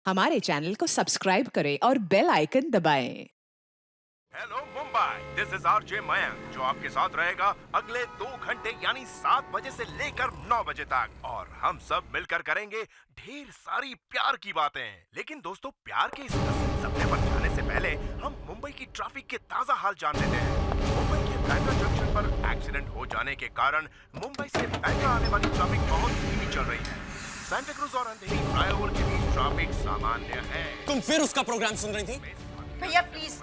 हमारे चैनल को सब्सक्राइब करें और बेल आइकन दबाएं। Hello Mumbai, this is RJ Mayank जो आपके साथ रहेगा अगले 2 घंटे यानी 7 बजे से लेकर 9 बजे तक और हम सब मिलकर करेंगे ढेर सारी प्यार की बातें। लेकिन दोस्तों, प्यार के इस हसीन सपने पर जाने से पहले हम मुंबई की ट्रैफिक के ताजा हाल जान लेते हैं। मुंबई के बैंड्रा जंक्शन पर एक्सीडेंट हो जाने के कारण मुंबई से बैंड्रा आने वाली ट्रैफिक बहुत धीमी चल रही है। सांता क्रूज और अंधेरी फ्लाईओवर के बीच ट्रैफिक सामान्य है। तुम फिर उसका प्रोग्राम सुन रही थी? भैया प्लीज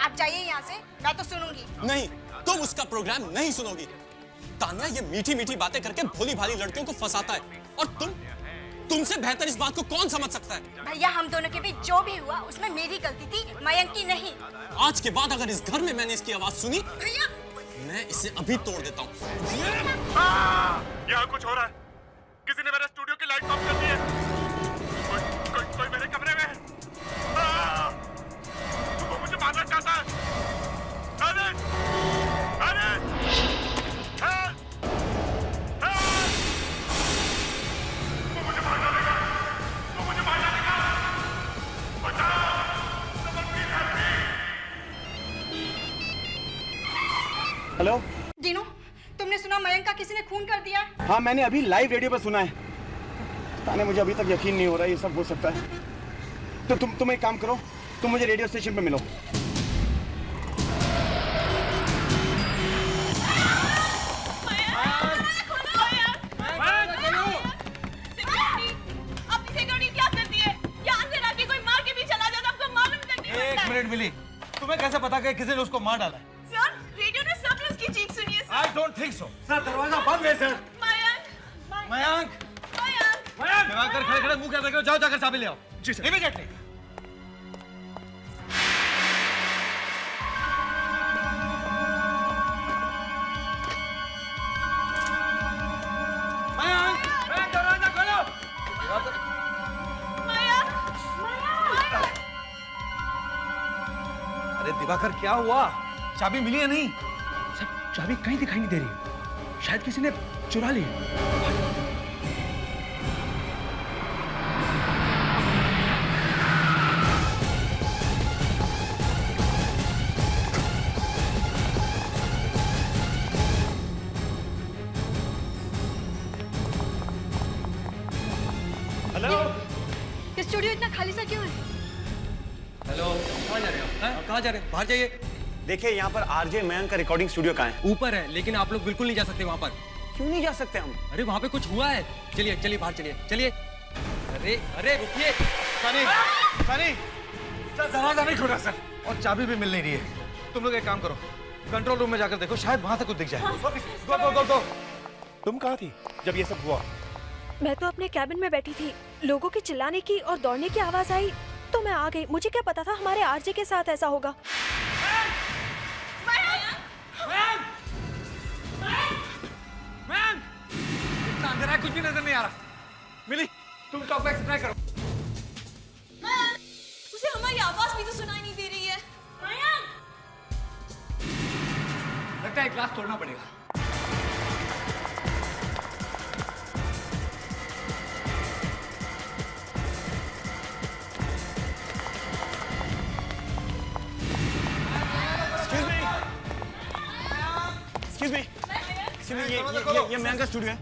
आप जाइए यहाँ से, मैं तो सुनूंगी। नहीं, तुम उसका प्रोग्राम नहीं सुनोगी। तान्या ये मीठी मीठी बातें करके भोली भाली लड़कियों को फंसाता है और तुमसे बेहतर इस बात को कौन समझ सकता है? भैया हम दोनों के बीच जो भी हुआ उसमें मेरी गलती थी, मयंक की नहीं। आज के बाद अगर इस घर में मैंने इसकी आवाज सुनी, भैया मैं इसे अभी तोड़ देता हूँ। यहाँ कुछ हो रहा है। किसी ने मेरे स्टूडियो की लाइट ऑफ कर दी है। कोई मेरे कमरे में है। वो मुझे मारना चाहता है। अरे वो मुझे मार डालेगा। बचाओ। हेलो दीनू, तुमने सुना मयंक का किसी ने खून कर दिया? हाँ, मैंने अभी लाइव रेडियो पर सुना है। ताने मुझे अभी तक यकीन नहीं हो रहा है ये सब हो सकता है। तो तुम एक काम करो, तुम मुझे रेडियो स्टेशन पे मिलो। एक मिनट मिली, तुम्हें कैसे पता कि किसी ने उसको मार डाला है? सर, रेडियो ने सब ने उसकी चीख सुनी है sir. I don't think so. Sir, दरवाजा बंद है सर। मयंक, दिवाकर खड़े खड़े मुंह क्या देख रहे हो? जाओ जाकर चाबी ले आओ। जी सर। Immediately. मयंक, दरवाजा खोलो। अरे दिवाकर, क्या हुआ? चाबी मिली है नहीं? सर, चाबी कहीं दिखाई नहीं दे रही। शायद किसी ने चुरा ली है। हेलो, स्टूडियो इतना खाली सा क्यों है? हेलो, कहाँ जा रहे हो? कहाँ जा रहे हैं? बाहर जाइए। देखिए, यहाँ पर आरजे मयंक का रिकॉर्डिंग स्टूडियो कहाँ है? ऊपर है, लेकिन आप लोग बिल्कुल नहीं जा सकते वहाँ पर। क्यों नहीं जा सकते हम? अरे वहाँ पे कुछ हुआ है। चलिए चलिए बाहर चलिए चलिए। अरे रुकिए। सनी, सर दरवाजा नहीं खुला सर, और चाबी भी मिल नहीं रही है। तुम लोग एक काम करो, कंट्रोल रूम में जाकर देखो, शायद वहाँ से कुछ दिख जाए। गो। तुम कहाँ थी जब ये सब हुआ? मैं तो अपने कैबिन में बैठी थी। लोगों की चिल्लाने की और दौड़ने की आवाज आई तो मैं आ गई। मुझे क्या पता था हमारे आरजे के साथ ऐसा होगा। इतना अंधेरा है, कुछ भी नजर नहीं आ रहा। मिली, तुम टॉप एक्स ट्राई करो। उसे हमारी आवाज भी तो सुनाई नहीं दे रही है। लगता है ग्लास तोड़ना पड़ेगा। ये मयंक का स्टूडियो है।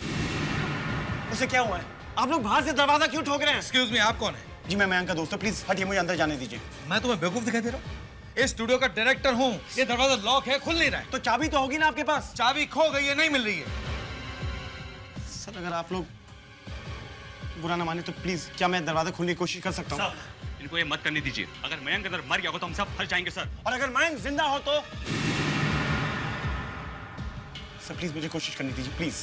उसे क्या हुआ है? आप लोग बाहर से दरवाजा क्यों ठोक रहे हैं? एक्सक्यूज मी, आप कौन है? जी, मैं मयंक का दोस्त हूँ। प्लीज हटिए, मुझे अंदर जाने दीजिए। मैं तुम्हें बेवकूफ दिखाई दे रहा हूँ? इस स्टूडियो का डायरेक्टर हूँ। ये दरवाजा लॉक है, खुल नहीं रहा है। तो चाबी तो होगी ना आपके पास? चाबी खो गई है, नहीं मिल रही है। सर, अगर आप लोग बुरा ना माने तो प्लीज, क्या मैं दरवाजा खोलने की कोशिश कर सकता हूँ? इनको ये मत करने दीजिए। अगर मयंक अंदर मर गया हो तो हम सब फंस जाएंगे सर। और अगर मयंक जिंदा हो तो? सर प्लीज मुझे कोशिश करने दीजिए, please.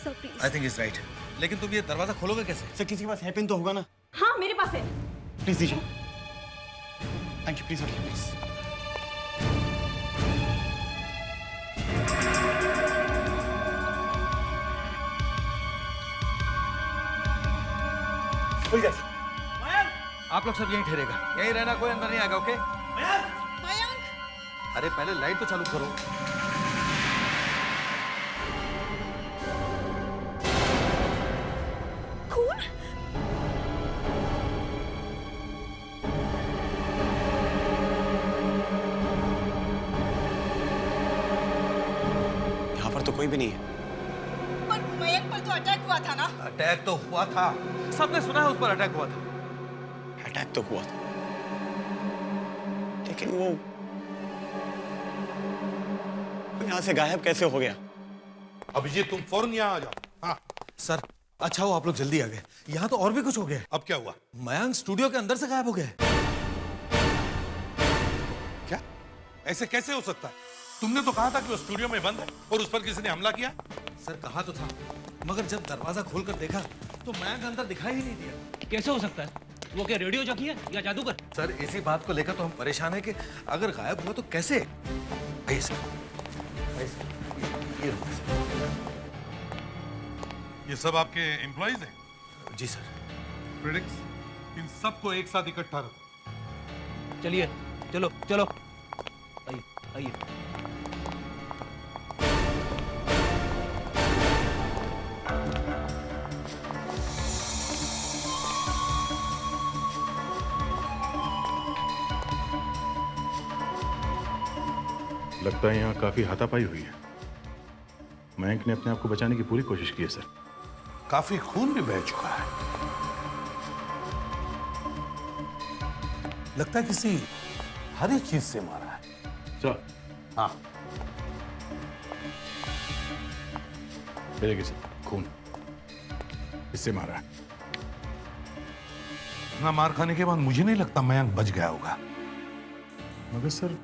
Sir please. I think is right. लेकिन तुम ये दरवाजा खोलोगे कैसे? सर, किसी के पास है पिन तो होगा ना? हाँ, मेरे पास है। प्लीज दीजिए। थैंक यू, प्लीज हटिए प्लीज। खुल गया। आप लोग सब यहीं ठहरेगा, यहीं रहना, कोई अंदर नहीं आएगा। ओके? अरे पहले लाइट तो चालू करो। कोई भी नहीं है। पर मयंक पर तो अटैक हुआ था ना। अटैक तो हुआ था, सबने सुना है उस पर अटैक हुआ था। अटैक तो हुआ था, लेकिन वो यहाँ से गायब कैसे हो गया? अभिजीत तुम फौरन यहाँ आ जाओ। हाँ सर अच्छा हो आप लोग जल्दी आ गए, यहाँ तो और भी कुछ हो गया। अब क्या हुआ? मयंक स्टूडियो के अंदर से गायब हो गया। क्या? ऐसे कैसे हो सकता है? तुमने तो कहा था कि वो स्टूडियो में बंद है और उस पर किसी ने हमला किया। सर कहा तो था, मगर जब दरवाजा खोलकर देखा तो मयंक अंदर दिखाई ही नहीं दिया। कैसे हो सकता है? वो क्या रेडियो जॉकी है या जादूगर? सर इसी बात को लेकर तो हम परेशान हैं कि अगर गायब हुआ तो कैसे। आइए सर, आइए सर, ये लो सर। ये सब आपके एम्प्लॉइज हैं? जी सर। प्रेडिक्स, इन सबको एक साथ इकट्ठा रखो। चलिए, चलो चलो, आइए आइए। लगता है यहाँ काफी हाथापाई हुई है। मयंक ने अपने आप को बचाने की पूरी कोशिश की है सर। काफी खून भी बह चुका है। लगता है किसी हरी चीज से मारा है। सर। हाँ मिलेगी सर, खून इससे मारा है। ना मार खाने के बाद मुझे नहीं लगता मयंक बच गया होगा। मगर सर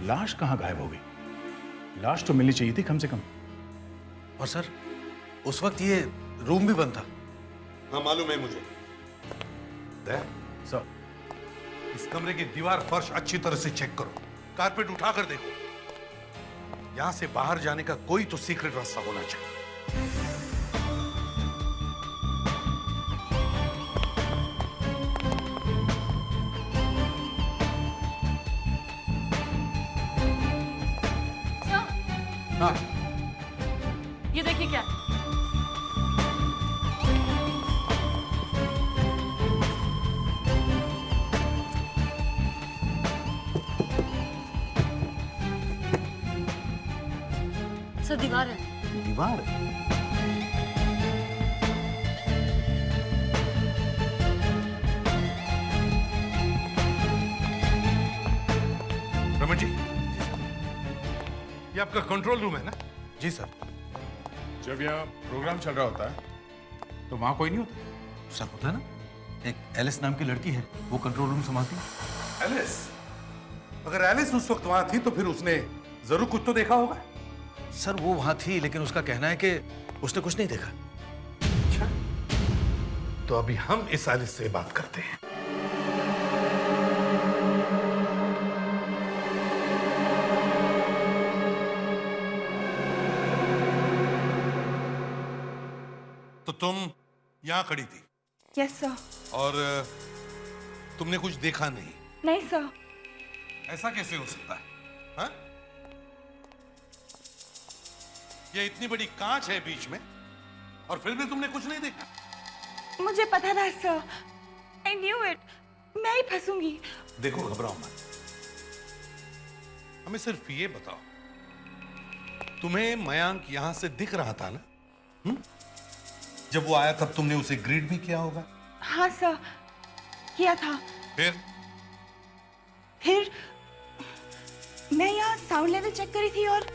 लाश कहाँ गायब हो गई? लाश तो मिलनी चाहिए थी कम से कम। और सर उस वक्त ये रूम भी बंद था। हाँ मालूम है मुझे। सर इस कमरे की दीवार फर्श अच्छी तरह से चेक करो, कारपेट उठाकर देखो। यहां से बाहर जाने का कोई तो सीक्रेट रास्ता होना चाहिए। हाँ ये देखिए क्या। सर दीवार है। दीवार? रमन जी, ये आपका कंट्रोल रूम है ना? जी सर। जब यहाँ प्रोग्राम चल रहा होता है तो वहां कोई नहीं होता? सर होता है ना, एक एलिस नाम की लड़की है, वो कंट्रोल रूम संभालती है। एलिस? अगर एलिस उस वक्त वहां थी तो फिर उसने जरूर कुछ तो देखा होगा। सर वो वहां थी, लेकिन उसका कहना है कि उसने कुछ नहीं देखा। अच्छा, तो अभी हम इस एलिस से बात करते हैं। तो तुम यहां खड़ी थी? Yes sir. और तुमने कुछ देखा नहीं? नहीं सर। ऐसा कैसे हो सकता है? हाँ? ये इतनी बड़ी कांच है बीच में और फिर भी तुमने कुछ नहीं देखा? मुझे पता था सर, आई न्यू इट, मैं ही फंसूंगी। देखो घबराओ मत, हमें सिर्फ ये बताओ, तुम्हें मयंक यहां से दिख रहा था ना? जब वो आया तब तुमने उसे ग्रीट भी किया होगा? हाँ सर, किया था। फिर मैं यहाँ साउंड लेवल चेक करी थी और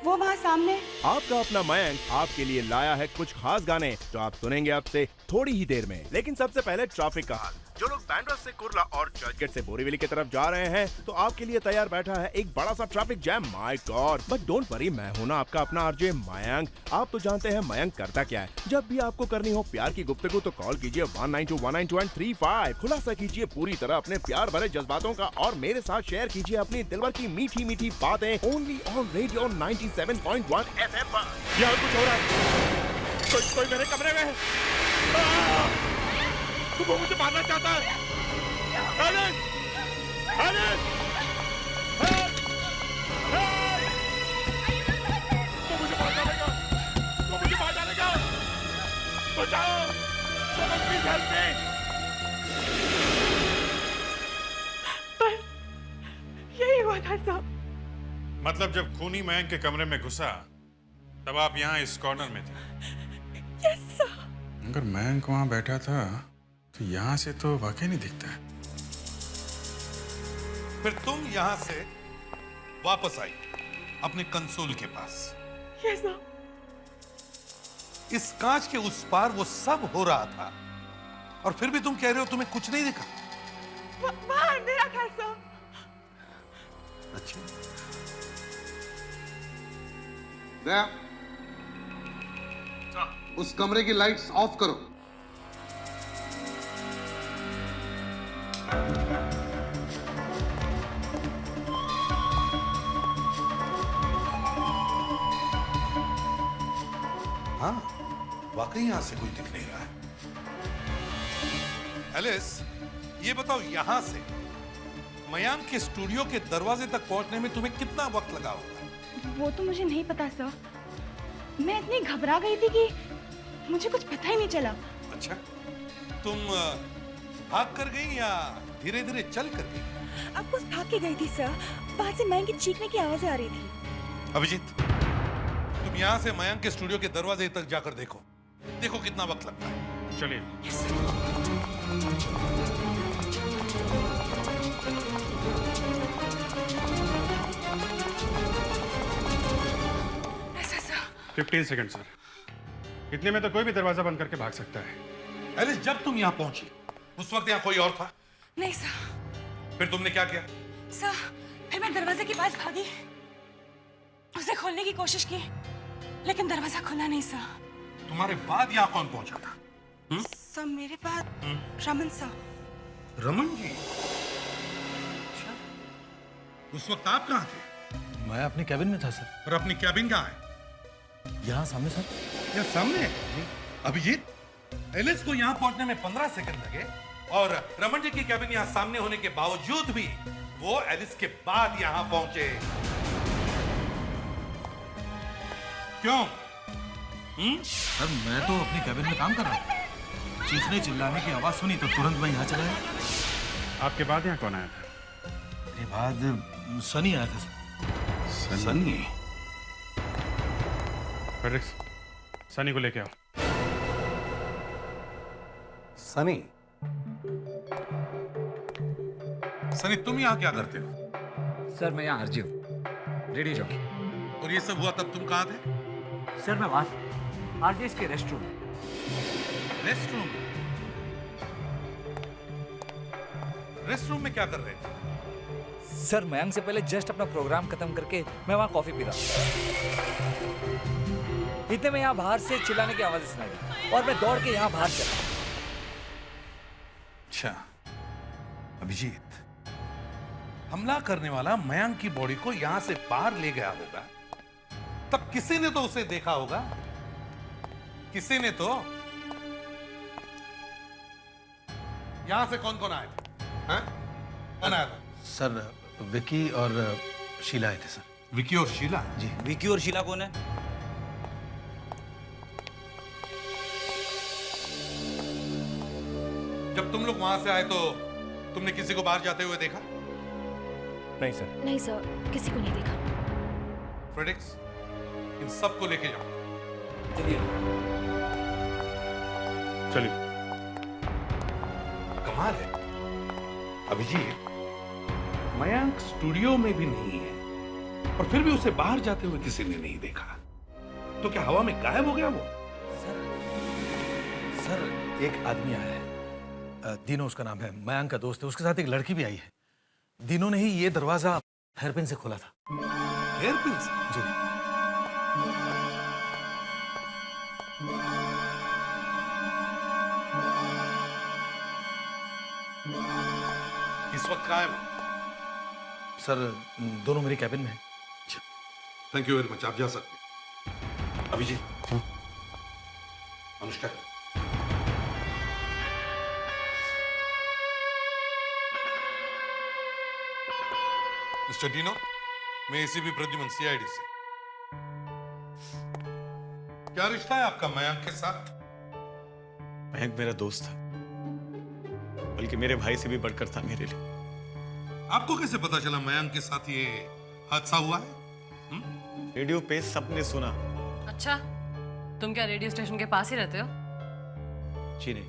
वो वहाँ सामने। आपका अपना मयंक आपके लिए लाया है कुछ खास गाने जो आप सुनेंगे आपसे थोड़ी ही देर में। लेकिन सबसे पहले ट्रैफिक का हाल। जो लोग बैंड्रा से कुर्ला और चर्चगेट से बोरीवली की तरफ जा रहे हैं तो आपके लिए तैयार बैठा है एक बड़ा सा traffic jam. My God, but don't worry, मैं हूं ना आपका अपना आरजे मयंक। आप तो जानते हैं मयंक करता क्या है। जब भी आपको करनी हो प्यार की गुफ्तगू तो कॉल कीजिए 19219235। खुलासा कीजिए पूरी तरह अपने प्यार भरे जज्बातों का और मेरे साथ शेयर कीजिए अपनी दिलवर की मीठी मीठी बातें। ओनली ऑन रेडियो 97.1 FM पर। यहाँ कुछ हो रहा है, कोई मेरे कमरे में है। वो मुझे मारना चाहता है। एलिस! एलिस! हेल्प! हेल्प! वो मुझे मार डालेगा। वो मुझे मार डालेगा। बचाओ! Someone please help me! बस यही हुआ था सब। मतलब जब खूनी मयंक के कमरे में घुसा तब आप यहाँ इस कॉर्नर में थे। Yes sir. अगर मयंक वहाँ बैठा था तो यहाँ से तो वाकई नहीं दिखता है। फिर तुम यहां से वापस आई अपने कंसोल के पास। Yes sir. इस कांच के उस पार वो सब हो रहा था और फिर भी तुम कह रहे हो तुम्हें कुछ नहीं दिखा। वहाँ अंधेरा था सर। अच्छा, दया, उस कमरे की लाइट्स ऑफ करो। हाँ, वाकई यहां से कोई दिख नहीं रहा है। एलिस, ये बताओ यहां से मयांक के स्टूडियो के दरवाजे तक पहुंचने में तुम्हें कितना वक्त लगा होगा? वो तो मुझे नहीं पता सर। मैं इतनी घबरा गई थी कि मुझे कुछ पता ही नहीं चला। अच्छा, तुम भाग कर गई या धीरे धीरे चल कर गई? अब कुछ भाग के गई थी सर। वहां से मयंक की चीखने की आवाजें आ रही थी। अभिजीत, तुम यहां से मयंक के स्टूडियो के दरवाजे तक जाकर देखो। देखो कितना वक्त लगता है। चलिए। ऐसा सर। 15 second sir. इतने में तो कोई भी दरवाजा बंद करके भाग सकता है। एलिस, जब तुम यहां पहुंची उस वक्त यहां कोई और था? नहीं सर। फिर तुमने क्या किया? सर, फिर मैं दरवाजे के पास भागी, उसे खोलने की कोशिश की, लेकिन दरवाजा खुला नहीं सर। तुम्हारे बाद यहां कौन पहुंचा था? सर, मेरे बाद रमन सर। रमन जी? अच्छा, उस वक्त आप कहां थे? मैं अपने कैबिन में था सर। और अपनी कैबिन कहां है? यहाँ सामने सर। यहाँ सामने? अभिजीत, एलिस को यहाँ पहुंचने में 15 सेकंड लगे और रमन जी की कैबिन यहाँ सामने होने के बावजूद भी वो एलिस के बाद यहाँ पहुंचे। क्यों? सर, मैं तो अपनी कैबिन में काम कर रहा था। चीखने चिल्लाने की आवाज सुनी तो तुरंत मैं यहाँ चला गया। आपके बाद यहाँ कौन आया था? मेरे बाद सनी आया था सर। सनी? फेडेरिक्स, सनी को लेके आओ। सनी? सनी, तुम यहाँ क्या करते हो? सर मैं यहाँ आरजी हूँ, रेडियो जॉकी। और ये सब हुआ तब तुम कहाँ थे? सर मैं वहाँ आरजीएस के रेस्टरूम। रेस्टरूम? रेस्टरूम में क्या कर रहे थे? सर मयंक से पहले जस्ट अपना प्रोग्राम खत्म करके मैं वहाँ कॉफी पी रहा था। इतने में यहाँ बाहर से चिल्लाने की आवाज़ सुनाई दी और मैं दौड़ के यहाँ बाहर चला। अच्छा, अभिजीत, हमला करने वाला मयंक की बॉडी को यहां से बाहर ले गया होगा, तब किसी ने तो उसे देखा होगा। किसी ने तो। यहां से कौन कौन आए थे? हैं? कौन आया था? सर, विकी और शीला आए थे सर। विकी और शीला? जी। विकी और शीला कौन है? जब तुम लोग वहां से आए तो तुमने किसी को बाहर जाते हुए देखा? नहीं सर। नहीं सर, किसी को नहीं देखा। फ्रेडिक्स, इन सबको लेके जाओ। चलिए। कमाल है अभिजीत, मयंक स्टूडियो में भी नहीं है और फिर भी उसे बाहर जाते हुए किसी ने नहीं देखा। तो क्या हवा में गायब हो गया वो? सर एक आदमी आया है, दीनो उसका नाम है, मयंक का दोस्त है। उसके साथ एक लड़की भी आई है। दीनो ने ही ये दरवाजा हेयरपिन से खोला था। हेयरपिन से? जी। इस वक्त कहाँ है वो? सर, दोनों मेरी कैबिन में हैं। थैंक यू वेरी मच, आप जा सकते हैं। अभिजीत, अनुष्का, मिस्टर डीनो, मैं एसीपी प्रद्युमन, सीआईडी से। क्या रिश्ता है आपका मयंक के साथ? मयंक मेरा दोस्त था, बल्कि मेरे भाई से भी बढ़कर था मेरे लिए। आपको कैसे पता चला मयंक के साथ ये हादसा हुआ है? रेडियो पे सबने सुना। अच्छा, तुम क्या रेडियो स्टेशन के पास ही रहते हो? जी नहीं,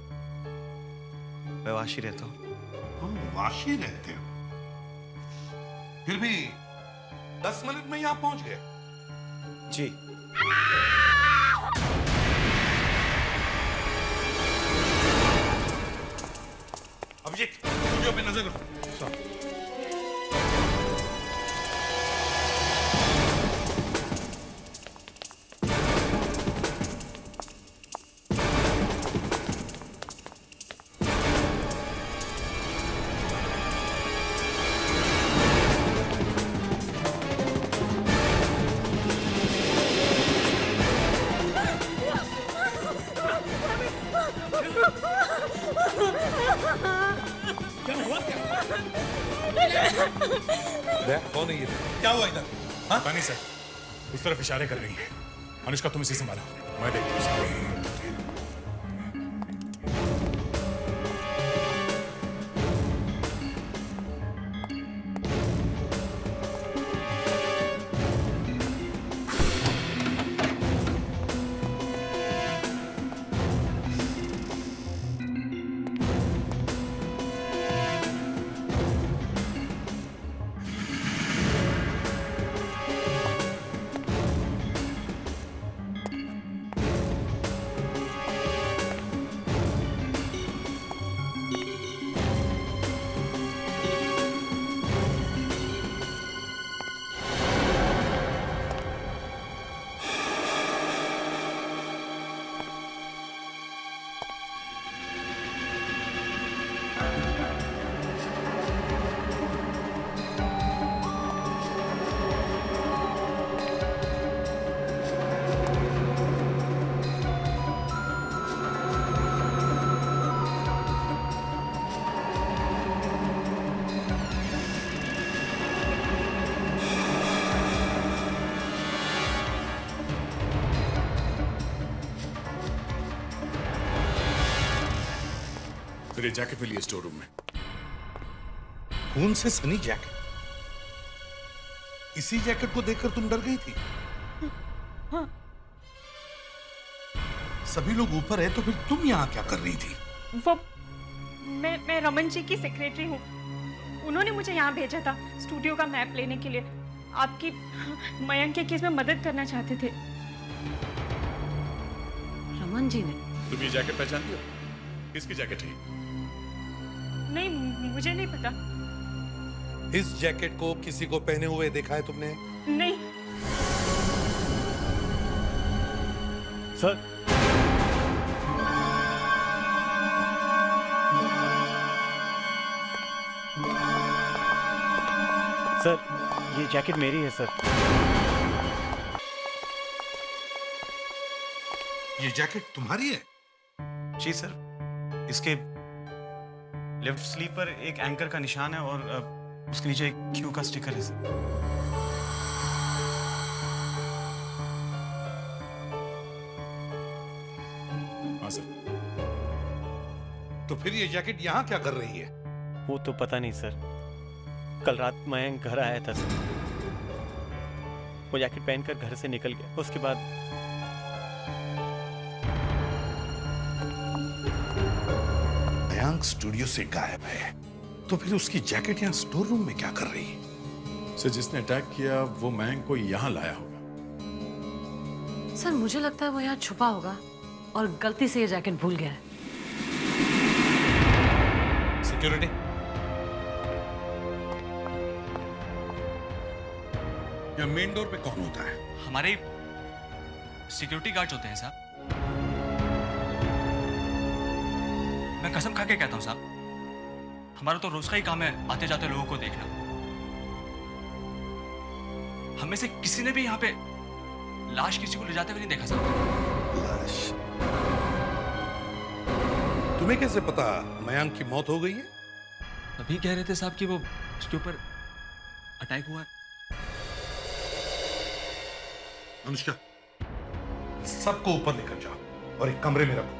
मैं वाशी रहता हूँ। वाशी रहते हो? फिर भी 10 मिनट में यहाँ पहुंच गए? जी। अभिजीत, स्टूडियो पे नजर रखो। कौन है ये? क्या हुआ इधर? पता नहीं सर, उस तरफ इशारे कर रही है। अनुष्का तुम इसे संभालो, मैं देखता हूँ। फिर ये जैकेट मिली है स्टोर रूम में। कौन से सनी जैकेट? इसी जैकेट को देखकर तुम डर गई थी? हाँ। सभी लोग ऊपर है तो फिर तुम यहाँ क्या कर रही थी? वो मैं रमन जी की सेक्रेटरी हूँ। उन्होंने मुझे यहाँ भेजा था स्टूडियो का मैप लेने के लिए। आपकी मयंक के केस में मदद करना चाहते थे। रमन जी ने? तुम ये जैकेट पहचानती हो? किसकी जैकेट है? नहीं, मुझे नहीं पता। इस जैकेट को किसी को पहने हुए देखा है तुमने? नहीं। सर, सर, ये जैकेट मेरी है सर। ये जैकेट तुम्हारी है? जी सर, इसके लेफ्ट स्लीव पर एक एंकर का निशान है और उसके नीचे एक क्यू का स्टिकर है सर। हाँ सर। तो फिर ये जैकेट यहाँ क्या कर रही है? वो तो पता नहीं सर। कल रात मयंक घर आया था सर। वो जैकेट पहनकर घर से निकल गया। उसके बाद मयंक स्टूडियो से गायब है, तो फिर उसकी जैकेट यहाँ स्टोर रूम में क्या कर रही है? सर, जिसने अटैक किया वो मयंक को यहाँ लाया होगा। सर, मुझे लगता है वो यहाँ छुपा होगा और गलती से ये जैकेट भूल गया है। सिक्योरिटी, या मेन डोर पे कौन होता है? हमारे सिक्योरिटी गार्ड्स होते हैं साहब। मैं कसम खा के कहता हूँ साहब, हमारा तो रोज का ही काम है आते जाते लोगों को देखना। हमें से किसी ने भी यहाँ पे लाश किसी को ले जाते हुए नहीं देखा साहब। लाश? तुम्हें कैसे पता मयंक की मौत हो गई है? अभी कह रहे थे साहब कि वो उसके ऊपर अटैक हुआ है। अनुष्का, सबको ऊपर लेकर जाओ और एक कमरे में रखो।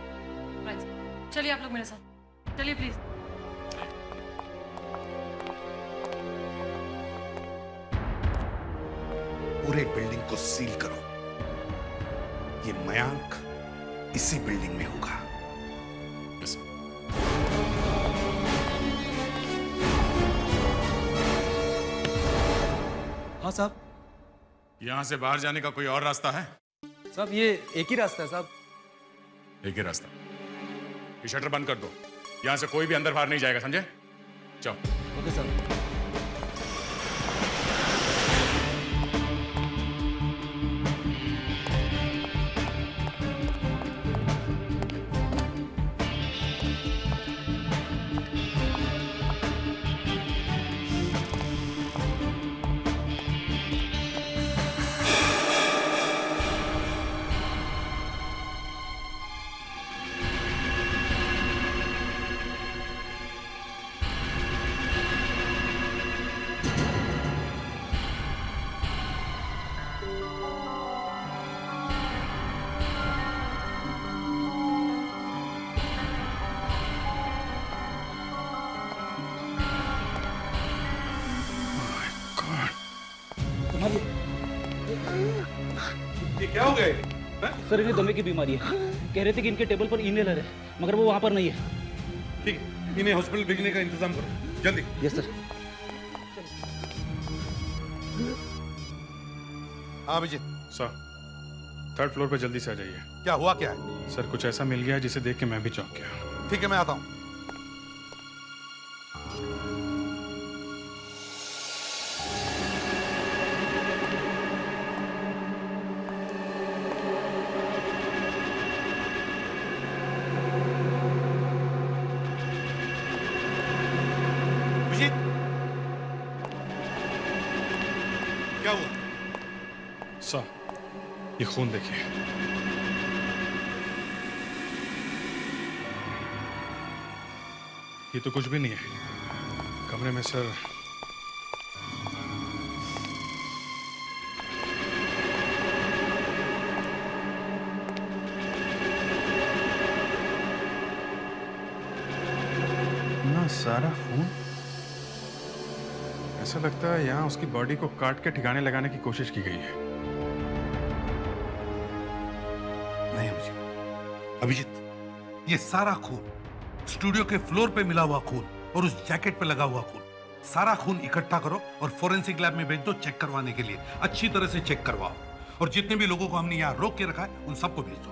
चलिए आप लोग मेरे साथ, चलिए प्लीज। पूरे बिल्डिंग को सील करो। ये मयांक इसी बिल्डिंग में होगा। हाँ साहब। यहां से बाहर जाने का कोई और रास्ता है? साहब ये एक ही रास्ता है साहब। एक ही रास्ता। ये शटर बंद कर दो, यहां से कोई भी अंदर बाहर नहीं जाएगा, समझे? चलो। Okay sir. ये क्या हो गया? सर इन्हें दमे की बीमारी है। कह रहे थे कि इनके टेबल पर इनहेलर है, मगर वो वहां पर नहीं है। ठीक है, इन्हें हॉस्पिटल भेजने का इंतजाम करो जल्दी। Yes sir. हाँ अभिजीत। सर, 3rd फ्लोर पे जल्दी से आ जाइए। क्या हुआ क्या है? सर कुछ ऐसा मिल गया है जिसे देख के मैं भी चौंक गया। ठीक है, मैं आता हूँ। क्या हुआ? सर, ये खून देखिए। ये तो कुछ भी नहीं है कमरे में सर। ना सारा खून। ऐसा लगता है यहाँ उसकी बॉडी को काट के ठिकाने लगाने की कोशिश की गई है। नहीं अभिजीत, ये सारा खून स्टूडियो के फ्लोर पे मिला हुआ खून और उस जैकेट पे लगा हुआ खून, सारा खून इकट्ठा करो और फोरेंसिक लैब में भेज दो चेक करवाने के लिए। अच्छी तरह से चेक करवाओ और जितने भी लोगों को हमने यहाँ रोक के रखा है उन सबको भेज दो।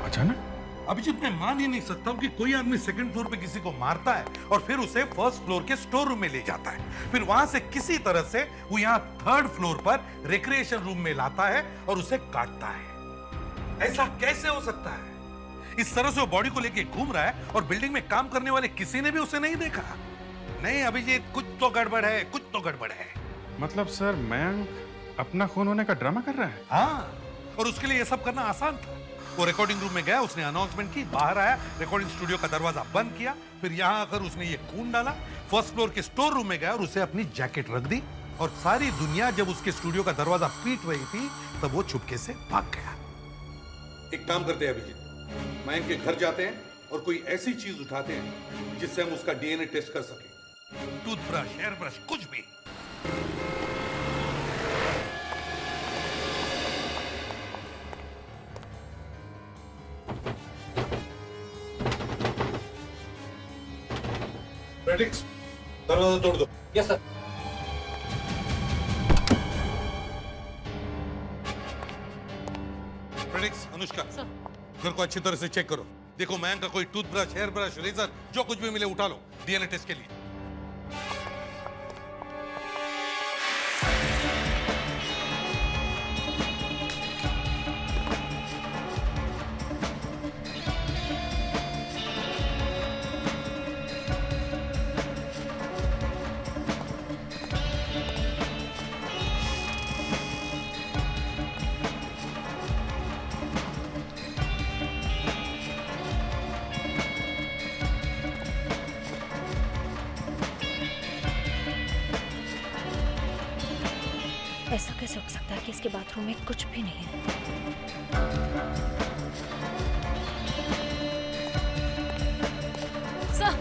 अचानक? अभिजीत, मैं मान ही नहीं सकता हूँ कि कोई आदमी 2nd फ्लोर पे किसी को मारता है और फिर उसे 1st फ्लोर के स्टोर रूम में ले जाता है, फिर वहां से किसी तरह से वो यहाँ 3rd फ्लोर पर रिक्रिएशन रूम में लाता है और उसे काटता है। ऐसा कैसे हो सकता है? इस तरह से वो बॉडी को लेके घूम रहा है और बिल्डिंग में काम करने वाले किसी ने भी उसे नहीं देखा। नहीं अभिजीत, कुछ तो गड़बड़ है, कुछ तो गड़बड़ है। मतलब सर मयंक अपना खून होने का ड्रामा कर रहा है? हाँ, और उसके लिए ये सब करना आसान था। वो रिकॉर्डिंग रूम में गया, उसने अनाउंसमेंट की, बाहर आया, रिकॉर्डिंग स्टूडियो का दरवाजा बंद किया, फिर यहाँ आकर उसने ये खून डाला, 1st फ्लोर के स्टोर रूम में गया और उसे अपनी जैकेट रख दी और सारी दुनिया जब उसके स्टूडियो का दरवाजा पीट रही थी तब वो चुपके से भाग गया। एक काम करते हैं अभिजीत, मयंक के घर जाते हैं और कोई ऐसी चीज उठाते हैं जिससे हम उसका डीएनए टेस्ट कर सकें। टूथब्रश, हेयर ब्रश, कुछ भी। प्रेडिक्स, दरवाजा तोड़ दो। Yes sir. प्रेडिक्स, अनुष्का, घर को अच्छी तरह से चेक करो। देखो मयंक का कोई टूथब्रश, हेयर ब्रश, रेजर, जो कुछ भी मिले उठा लो डीएनए टेस्ट के लिए। ऐसा कैसे हो सकता है कि इसके बाथरूम में कुछ भी नहीं है? सर,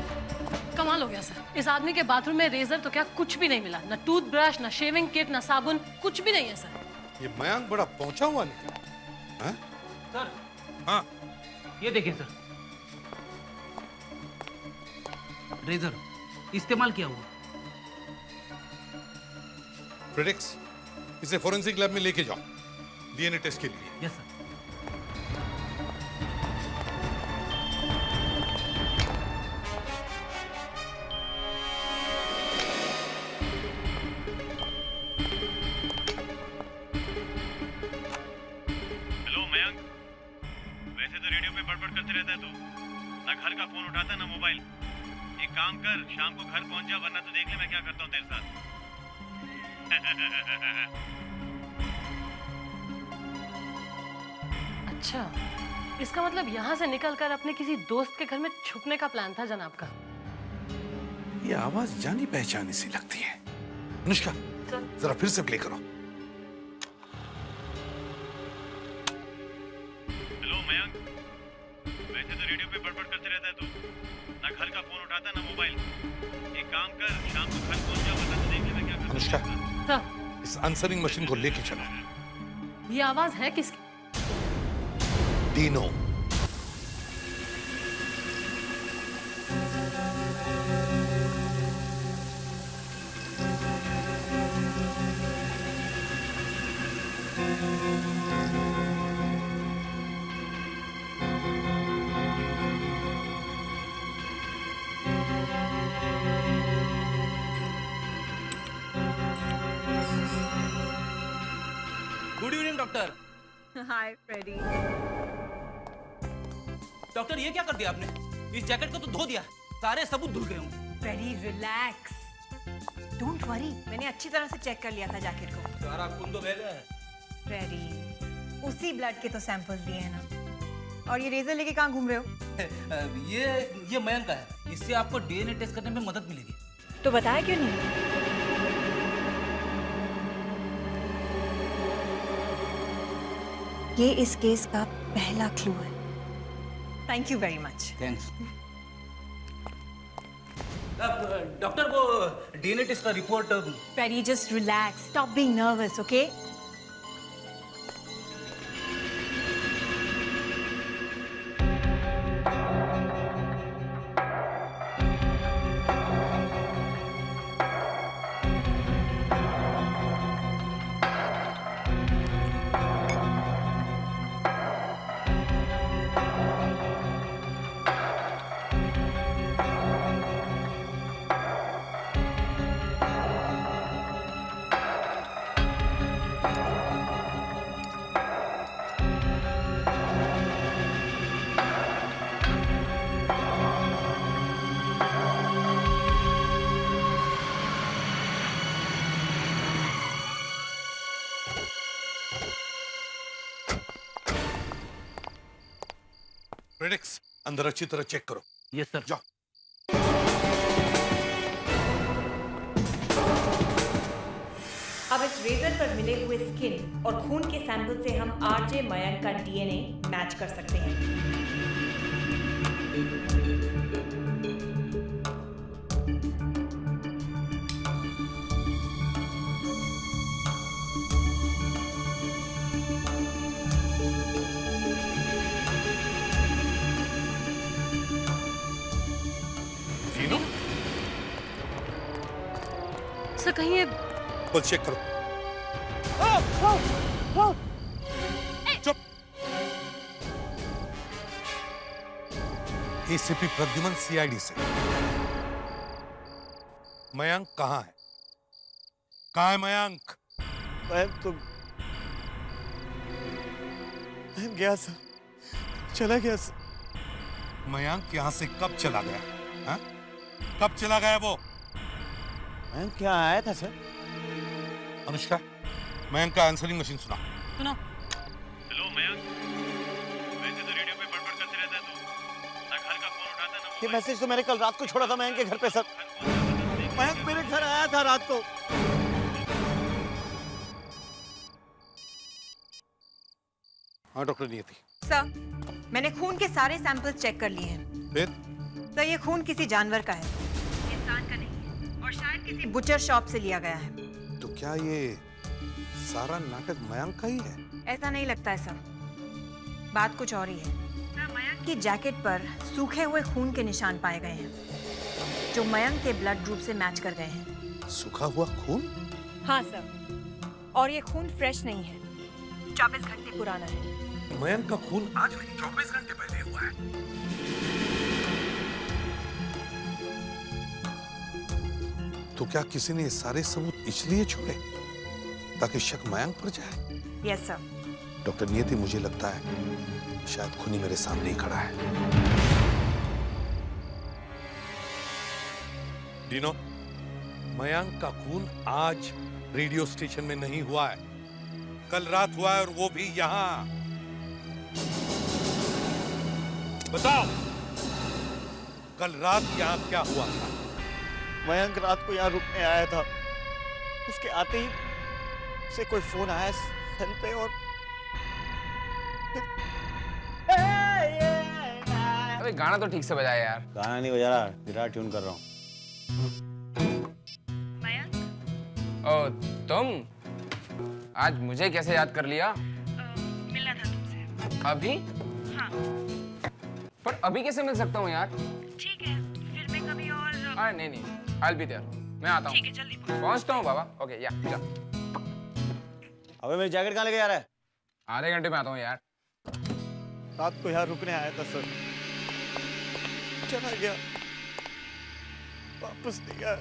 कमाल हो गया सर। इस आदमी के बाथरूम में रेजर तो क्या कुछ भी नहीं मिला, ना टूथब्रश, ना शेविंग किट, ना साबुन, कुछ भी नहीं है सर। ये मयंक बड़ा पहुंचा हुआ निकला। हाँ? सर हाँ ये देखिए सर, रेजर इस्तेमाल किया हुआ। फ्रेडिक्स, इसे फोरेंसिक लैब में लेके जाओ डीएनए टेस्ट के लिए। Yes sir. हेलो मयंक, वैसे तो रेडियो पे बड़बड़ करते रहता है तू, ना घर का फोन उठाता ना मोबाइल। एक काम कर, शाम को घर पहुंच जा, वरना तो देख ले मैं क्या करता हूँ तेरे साथ। अच्छा, इसका मतलब यहाँ से निकलकर अपने किसी दोस्त के घर में छुपने का प्लान था जनाब का। ये आवाज जानी पहचानी सी लगती है। अनुष्का, जरा फिर से प्ले करो। हेलो मयंक, वैसे तो रेडियो पे बड़बड़ करते रहता है तू, ना घर का फोन उठाता ना मोबाइल। एक काम कर, शाम को घर पहुंच जा, वरना तो देख ले मैं क्या करता हूँ। अनुष्का, इस आंसरिंग मशीन को लेके चलो। ये आवाज है किसकी? Dino. Good evening doctor. Hi Freddy. Doctor ये क्या कर दिया आपने? इस जैकेट को तो धो दिया, सारे सबूत धुल गए होंगे। फ्रेडी रिलैक्स, डोंट वरी, मैंने अच्छी तरह से चेक कर लिया था जैकेट को। सारा खून तो बह गया है। फ्रेडी, उसी ब्लड के तो सैंपल्स दिए हैं ना। और ये रेजर लेके कहाँ घूम रहे हो? ये मयंक का है, इससे आपको डीएनए टेस्ट करने में मदद मिलेगी। तो बताया क्यों नहीं? ये इस केस का पहला क्लू है। Thank you very much. Thanks. Doctor, वो डीएनए टेस्ट का report. Freddy just relax, stop being nervous, okay? फ्रेडिक्स, अंदर अच्छी तरह चेक करो। Yes sir. जाओ। अब इस रेजर पर मिले हुए स्किन और खून के सैंपल से हम आरजे मयंक का डीएनए मैच कर सकते हैं। सर कहीं ये बल चेक करो। चुप। एसीपी प्रद्युमन, सीआईडी से। मयंक कहाँ है? कहाँ है मयंक? मैं गया सर, चला गया सर। मयंक यहाँ से कब चला गया? हा? कब चला गया वो? मयंक क्या आया था सर? अनुष्का, मयंक का आंसरिंग मशीन सुना। सुनो। हेलो मयंक, वैसे तो रेडियो पे बड़बड़ करते रहता है तू, ना घर का फोन उठाता ना ये मैसेज तो मैंने कल रात को छोड़ा था मयंक के घर पे सर। मयंक मेरे घर आया था रात को। हाँ डॉक्टर नियति। सर, मैंने खून के सारे सैंपल्स चेक कर लिए हैं। फिर? सर, ये खून किसी जानवर का है, इंसान का नहीं है, और शायद किसी बुचर शॉप से लिया गया है। तो क्या ये सारा नाटक मयंक का ही है? ऐसा नहीं लगता है सर। बात कुछ और ही है। मयंक की जैकेट पर सूखे हुए खून के निशान पाए गए हैं, जो मयंक के ब्लड ग्रुप से मैच कर गए हैं। सूखा हुआ खून? हाँ सर, और ये खून फ्रेश नहीं है, 24 घंटे पुराना है। मयंक का खून आज नहीं 24 घंटे पहले हुआ है। तो क्या किसी ने ये सारे सबूत इसलिए छोड़े ताकि शक मयंक पर जाए? Yes sir. डॉक्टर नियति, मुझे लगता है शायद खूनी मेरे सामने ही खड़ा है। डीनो, मयंक का खून आज रेडियो स्टेशन में नहीं हुआ है, कल रात हुआ है, और वो भी यहां। बताओ, कल रात यहां क्या हुआ था? मयंक रात को यहाँ रुकने आया था। उसके आते ही उसे कोई फोन आया सेल पे, और अबे गाना तो ठीक से बजाया यार। गाना नहीं बजा रहा, गिटार ट्यून कर रहा हूँ। ओ तुम आज मुझे कैसे याद कर लिया? मिलना था तुमसे। अभी? हाँ। पर अभी कैसे मिल सकता हूँ यार? ठीक है, फिर मैं कभी और। नहीं, I'll be there. मैं आता हूँ। ठीक है, जल्दी पहुँचता हूँ बाबा। ओके, या जा। अबे मेरी जैकेट कहाँ लेके जा रहा है? आधे घंटे में आता हूँ यार। रात को यहाँ रुकने आया था सर, चला गया, वापस नहीं आया।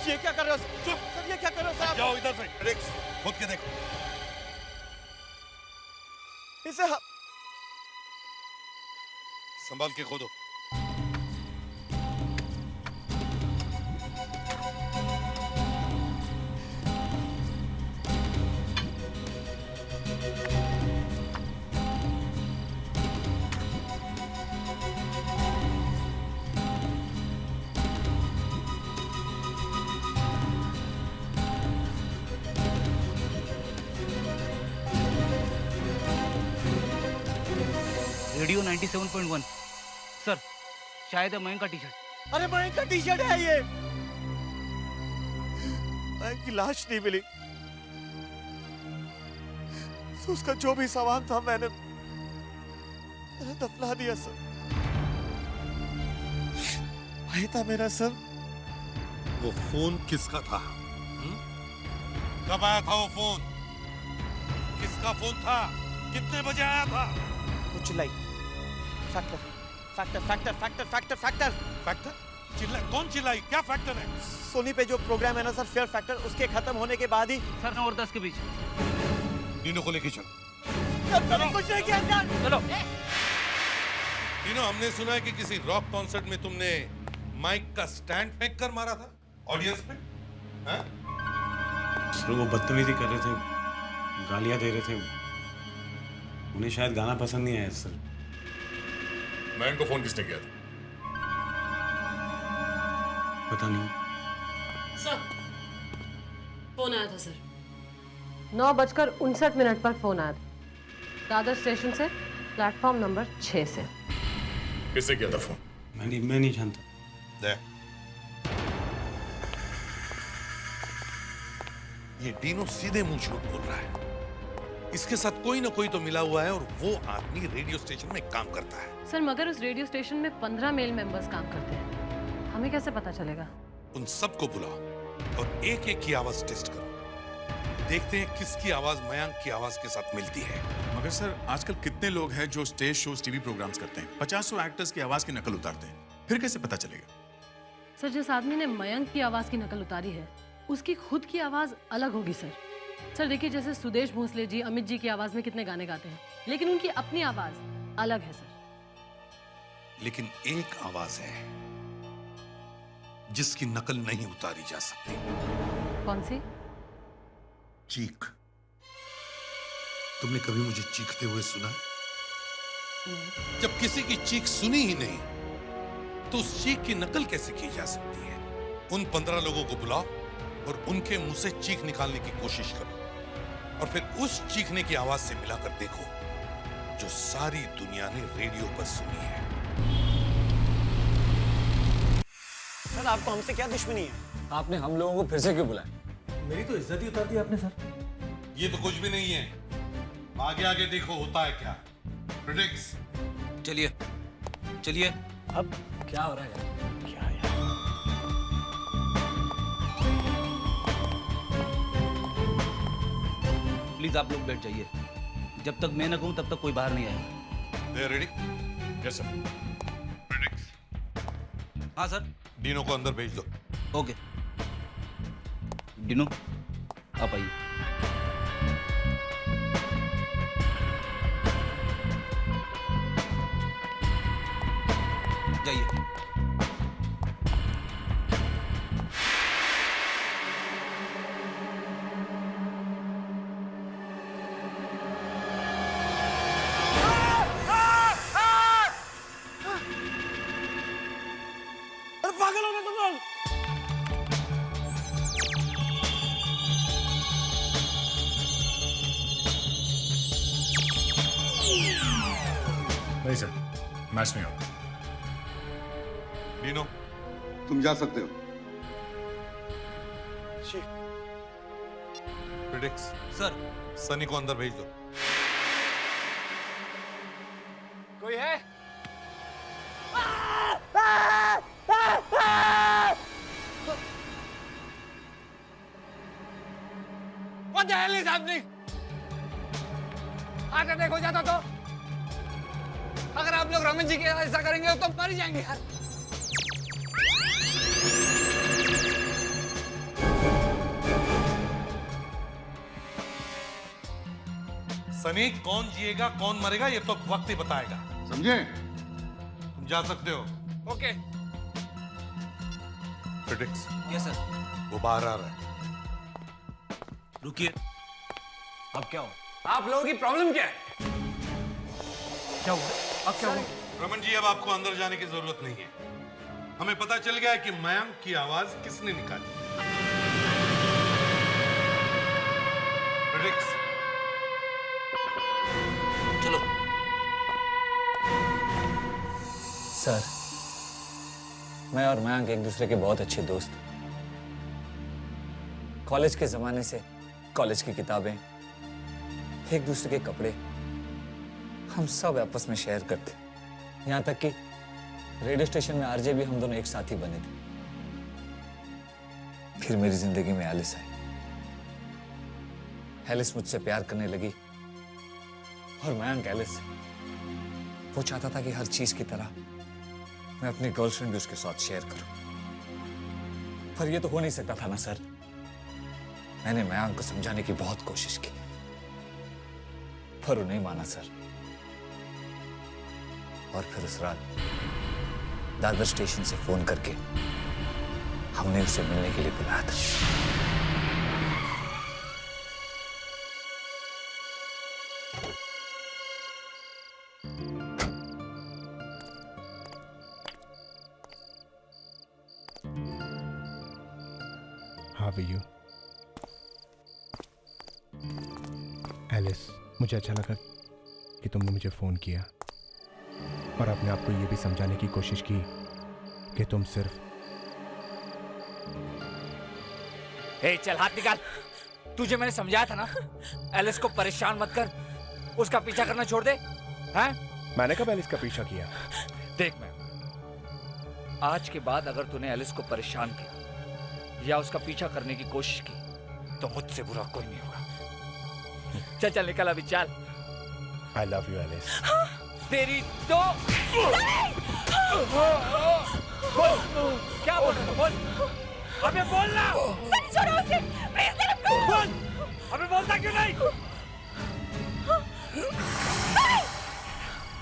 ये क्या कर रहे हो? चुप सर, ये क्या कर रहे हो सर? जाओ इधर से, रिक्स खोद के देखो। इसे संभाल के खोदो। रेडियो 97.1 सर, शायद है मयंक का टी शर्ट। अरे मयंक का टी शर्ट है ये। मयंक की लाश नहीं मिली, तो उसका जो भी सामान था मैंने दफना दिया सर। वही था मेरा सर। वो फोन किसका था? कब आया था वो फोन? किसका फोन था? कितने बजे आया था? कुछ चिल्लाई। Factor factor factor factor factor factor factor चिल्ला? कौन चिल्लाई? क्या फैक्टर है? सोनी पे जो प्रोग्राम है ना सर, फेयर फैक्टर, उसके खत्म होने के बाद ही सर 9 और 10 के बीच। नीनो को लेके चल। कुछ नहीं किया सर। चलो। नीनो, हमने सुना है कि किसी रॉक कॉन्सर्ट में तुमने माइक का स्टैंड फेंक कर मारा था ऑडियंस में, हैं? सर वो बदतमीजी कर रहे थे, गालियां दे रहे थे, उन्हें शायद गाना पसंद नहीं आया सर। मैन को फोन किसने किया था? पता नहीं सर, फोन आया था सर। 9:59 पर फोन आया था दादर स्टेशन से, प्लेटफॉर्म नंबर 6 से। किससे किया था फोन? मैं नहीं जानता। ये डीनो सीधे मुंह झूठ बोल रहा है। इसके साथ कोई ना कोई तो मिला हुआ है, और वो आदमी रेडियो स्टेशन में काम करता है। सर मगर उस रेडियो स्टेशन में 15 मेल मेंबर्स काम करते हैं, हमें कैसे पता चलेगा? उन सबको बुलाओ और एक एक की आवाज टेस्ट करो। देखते हैं किसकी आवाज मयंक की आवाज के साथ मिलती है। मगर सर आजकल कितने लोग हैं जो स्टेज शोज, टीवी प्रोग्राम्स करते हैं, 50 एक्टर्स की आवाज की नकल उतारते हैं, फिर कैसे पता चलेगा? सर जिस आदमी ने मयंक की आवाज की नकल उतारी है, उसकी खुद की आवाज अलग होगी सर। सर देखिए, जैसे सुदेश भोसले जी अमित जी की आवाज में कितने गाने गाते हैं, लेकिन उनकी अपनी आवाज अलग है सर। लेकिन एक आवाज है जिसकी नकल नहीं उतारी जा सकती। कौन सी? चीख। तुमने कभी मुझे चीखते हुए सुना? जब किसी की चीख सुनी ही नहीं, तो उस चीख की नकल कैसे की जा सकती है? उन 15 लोगों को बुलाओ और उनके मुंह से चीख निकालने की कोशिश करो, और फिर उस चीखने की आवाज से मिलाकर देखो जो सारी दुनिया ने रेडियो पर सुनी है। सर आपको हमसे क्या दुश्मनी है? आपने हम लोगों को फिर से क्यों बुलाया? मेरी तो इज्जत ही उतार दी आपने सर। ये तो कुछ भी नहीं है, आगे आगे देखो होता है क्या। प्रिडिक्स। चलिए चलिए। अब क्या हो रहा है यार? क्या यार? प्लीज आप लोग बैठ जाइए, जब तक मैं न कहूं तब तक कोई बाहर नहीं आएगा। दे रेडी? Yes sir. प्रिडिक्स। हाँ सर। डीनो को अंदर भेज दो। ओके। डिनो आप आइए। जाइए। पागल हो गए तुम लोग? नहीं सर, मैच नहीं होगा। डीनो तुम जा सकते हो। प्रिडिक्स। सर। सनी को अंदर भेज दो। कोई है? What the hell is happening? Heart attack हो जाता तो? अगर आप लोग रमन जी के ऐसा करेंगे तो मर जाएंगे यार। सनी, कौन जिएगा कौन मरेगा ये तो वक्त ही बताएगा, समझे? तुम जा सकते हो। ओके। प्रिडिक्स। Yes sir. वो बाहर आ रहा है। रुकिए। अब क्या हो? आप लोगों की प्रॉब्लम क्या है? क्या हुआ? अब क्या हुआ? रमन जी, अब आपको अंदर जाने की जरूरत नहीं है। हमें पता चल गया है कि मयंक की आवाज किसने निकाली। प्रिडिक्स। चलो। सर, मैं और मयंक एक दूसरे के बहुत अच्छे दोस्त। कॉलेज के जमाने से कॉलेज की किताबें, एक दूसरे के कपड़े, हम सब आपस में शेयर करते। यहाँ तक कि रेडियो स्टेशन में आरजे भी हम दोनों एक साथ ही बने थे। फिर मेरी जिंदगी में एलिस आई। एलिस मुझसे प्यार करने लगी और मयंक एलिस से। वो चाहता था कि हर चीज की तरह मैं अपनी गर्लफ्रेंड भी उसके साथ शेयर करूं, पर ये तो हो नहीं सकता था ना सर। मैंने मयंक को समझाने की बहुत कोशिश की, पर वो नहीं माना सर। और फिर उस रात दादर स्टेशन से फोन करके हमने उसे मिलने के लिए बुलाया था। How are you? एलिस, मुझे अच्छा लगा कि तुमने मुझे फोन किया और अपने आप को ये भी समझाने की कोशिश की कि तुम सिर्फ। चल हाथ निकाल। तुझे मैंने समझाया था ना, एलिस को परेशान मत कर, उसका पीछा करना छोड़ दे। हैं? मैंने कब एलिस का पीछा किया? देख मैं, आज के बाद अगर तूने एलिस को परेशान किया या उसका पीछा करने की कोशिश की तो मुझसे बुरा कोई नहीं होगा। चल चल निकल अभी, चल। I love you, Alice. तेरी तो क्या बोल रहा है? बोल, अबे बोलना। सनी छोड़ो उसे, प्लीज लेट हिम गो। बोल, अबे बोलता क्यों नहीं?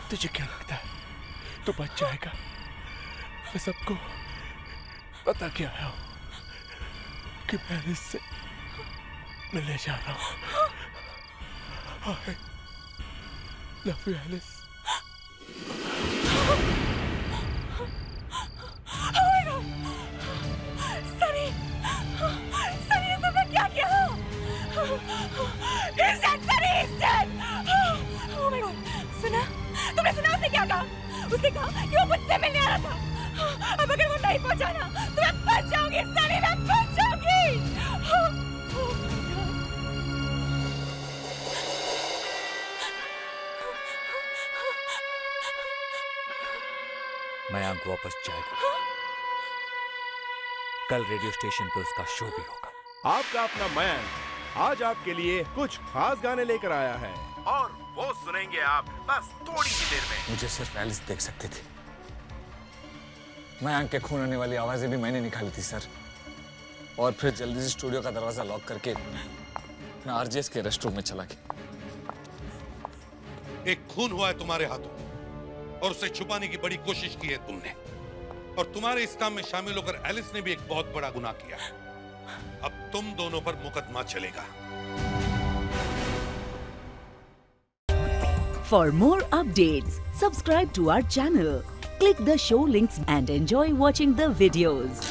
तुझे क्या लगता है तू बच जाएगा? मैं सबको बता के आया हूँ कि मैं एलिस से मिलने जा रहा हूँ। I love you, Alice. Sunny, Sunny ने तुमने क्या किया? He's dead, Sunny, he's dead. Oh my God, सुना? तुमने सुना उसने क्या कहा? उसने कहा कि वो मुझसे मिलने आ रहा था। अब अगर वो नहीं पहुंचा ना तो मैं फंस जाऊंगी, सनी, मैं फंस जाऊंगी। मयंक वापस जाएगा। कल रेडियो स्टेशन पे उसका शो भी होगा। आपका अपना मयंक आज आपके लिए कुछ खास गाने लेकर आया है और वो सुनेंगे आप बस थोड़ी ही देर में। मुझे सिर्फ एलिस देख सकती थी। मयंक के खून होने वाली आवाजें भी मैंने निकाली थी सर। और फिर जल्दी से स्टूडियो का दरवाजा लॉक करके मैं आरजेएस के रेस्ट रूम में चला गया। एक खून हुआ है तुम्हारे हाथों और उसे छुपाने की बड़ी कोशिश की है तुमने, और तुम्हारे इस काम में शामिल होकर एलिस ने भी एक बहुत बड़ा गुनाह किया है। अब तुम दोनों पर मुकदमा चलेगा। For more updates, subscribe to our channel, click the show links and enjoy watching the videos.